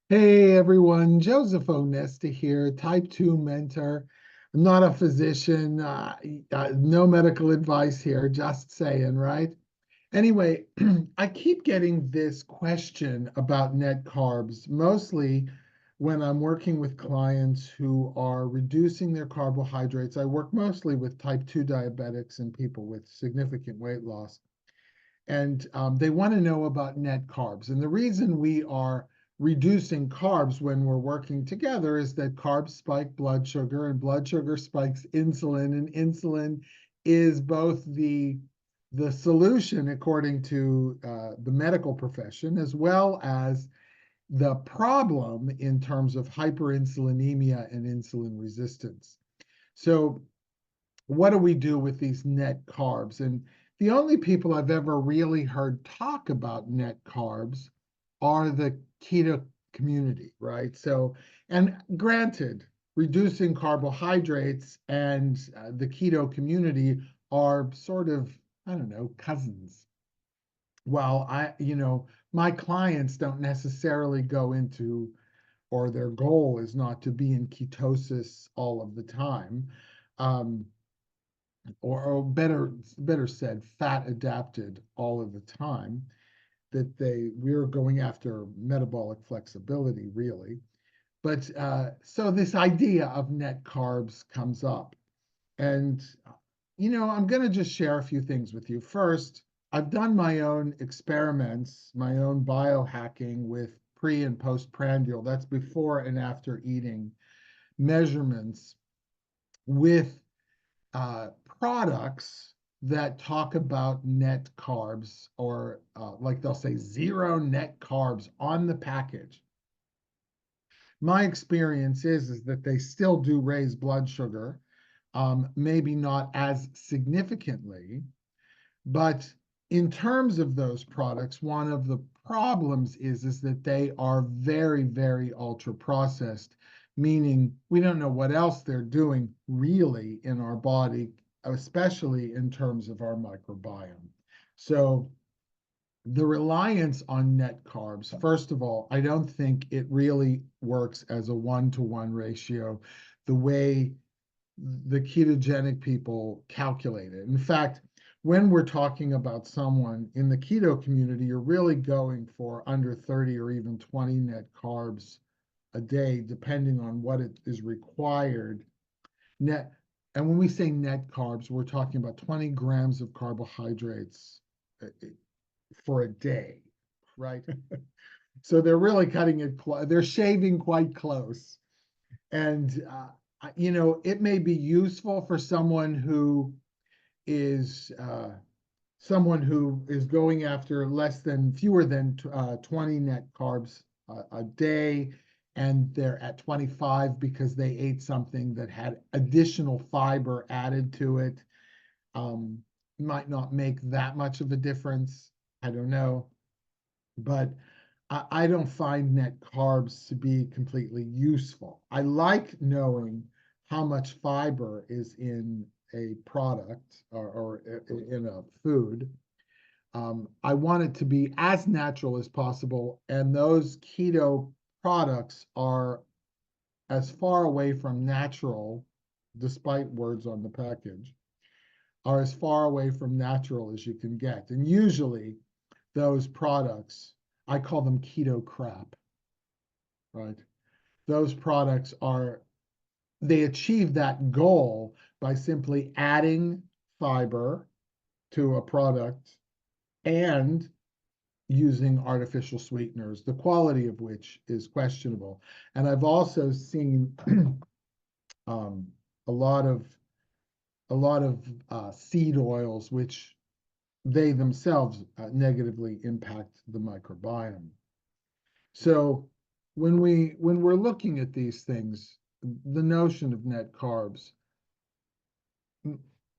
Hey everyone, Joseph Onesta here, type 2 mentor. I'm not a physician, no medical advice here, just saying, right? Anyway, I keep getting this question about net carbs, mostly when I'm working with clients who are reducing their carbohydrates. I work mostly with type 2 diabetics and people with significant weight loss. And they want to know about net carbs. And the reason we are reducing carbs when we're working together is that carbs spike blood sugar, and blood sugar spikes insulin, and insulin is both the solution according to the medical profession, as well as the problem in terms of hyperinsulinemia and insulin resistance. So what do we do with these net carbs? And the only people I've ever really heard talk about net carbs are the keto community, right? So, and granted, reducing carbohydrates and the keto community are sort of, I don't know, cousins. Well, my clients don't necessarily go into, or their goal is not to be in ketosis all of the time. Um, or better said, fat adapted all of the time. That we're going after metabolic flexibility, really. But so this idea of net carbs comes up, and I'm going to just share a few things with you. First, I've done my own experiments, my own biohacking with pre and postprandial. That's before and after eating measurements with uh, products that talk about net carbs, or like they'll say zero net carbs on the package. My experience is that they still do raise blood sugar, maybe not as significantly, but in terms of those products, one of the problems is that they are very, very ultra processed, meaning we don't know what else they're doing really in our body, especially in terms of our microbiome. So the reliance on net carbs, first of all, I don't think it really works as a one-to-one ratio the way the ketogenic people calculate it. In fact, when we're talking about someone in the keto community, you're really going for under 30 or even 20 net carbs a day, depending on what it is required. Net, and when we say net carbs, we're talking about 20 grams of carbohydrates for a day, right? So they're really cutting it, they're shaving quite close. And it may be useful for someone who is going after fewer than 20 net carbs a day, and they're at 25 because they ate something that had additional fiber added to it. Um, might not make that much of a difference. I don't know, but I don't find net carbs to be completely useful. I like knowing how much fiber is in a product, or in a food. I want it to be as natural as possible, and those keto products are as far away from natural, despite words on the package, are as far away from natural as you can get. And usually those products, I call them keto crap, right? Those products they achieve that goal by simply adding fiber to a product and using artificial sweeteners, the quality of which is questionable. And I've also seen um, a lot of seed oils, which they themselves negatively impact the microbiome. So when we're looking at these things, the notion of net carbs,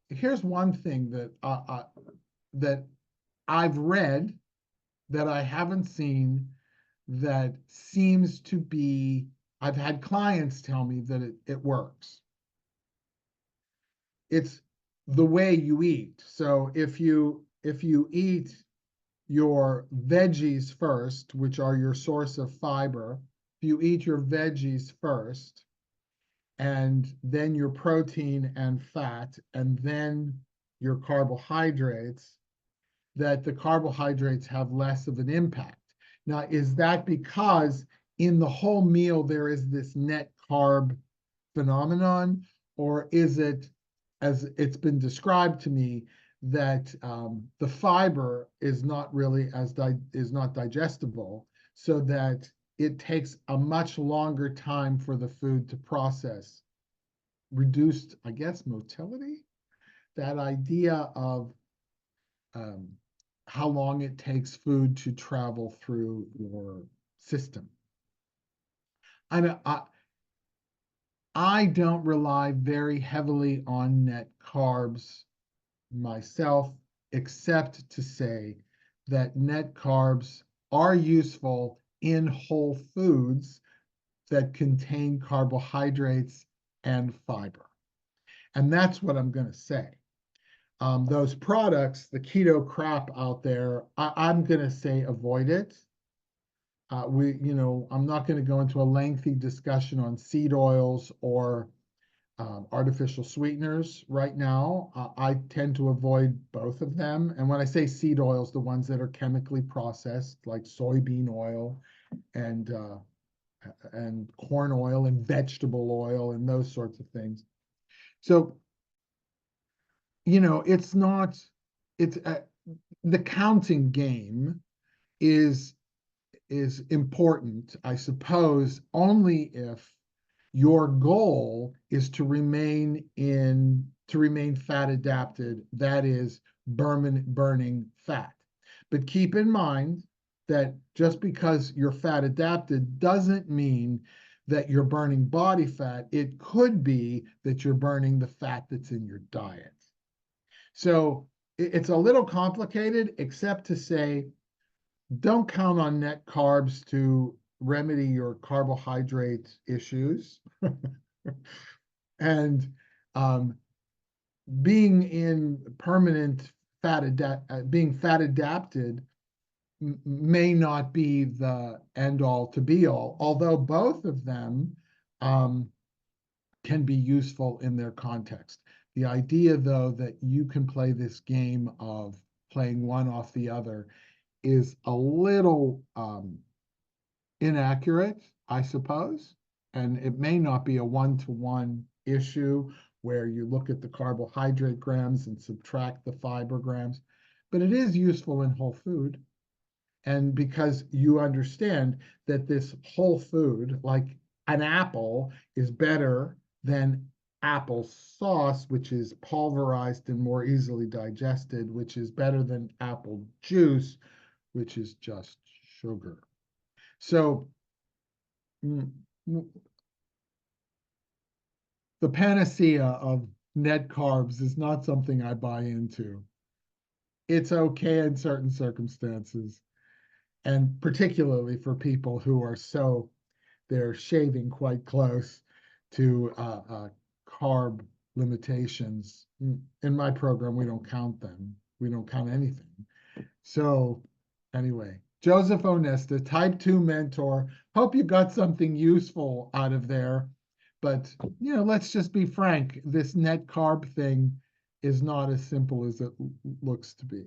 here's one thing that I've read that I haven't seen, that seems to be, I've had clients tell me that it works. It's the way you eat. So if you eat your veggies first, which are your source of fiber, if you eat your veggies first, and then your protein and fat, and then your carbohydrates, that the carbohydrates have less of an impact. Now, is that because in the whole meal there is this net carb phenomenon, or is it, as it's been described to me, that the fiber is not really is not digestible, so that it takes a much longer time for the food to process? Reduced, I guess, motility, that idea of um, how long it takes food to travel through your system. I don't rely very heavily on net carbs myself, except to say that net carbs are useful in whole foods that contain carbohydrates and fiber. And that's what I'm going to say. Those products, the keto crap out there, I'm going to say avoid it. I'm not going to go into a lengthy discussion on seed oils or artificial sweeteners right now. I tend to avoid both of them. And when I say seed oils, the ones that are chemically processed, like soybean oil and corn oil and vegetable oil and those sorts of things. So, it's not, it's the counting game is important, I suppose, only if your goal is to remain fat adapted, that is burning fat. But keep in mind that just because you're fat adapted doesn't mean that you're burning body fat. It could be that you're burning the fat that's in your diet. So it's a little complicated, except to say, don't count on net carbs to remedy your carbohydrate issues. And um, being in permanent being fat adapted may not be the end all to be all, although both of them um, can be useful in their context. The idea, though, that you can play this game of playing one off the other is a little inaccurate, I suppose. And it may not be a one-to-one issue where you look at the carbohydrate grams and subtract the fiber grams, but it is useful in whole food. And because you understand that this whole food, like an apple, is better than apple sauce, which is pulverized and more easily digested, which is better than apple juice, which is just sugar. So the panacea of net carbs is not something I buy into. It's okay in certain circumstances, and particularly for people who are they're shaving quite close to carb limitations. In my program, we don't count them. We don't count anything. So anyway, Joseph Onesta, type 2 mentor. Hope you got something useful out of there. But, let's just be frank. This net carb thing is not as simple as it looks to be.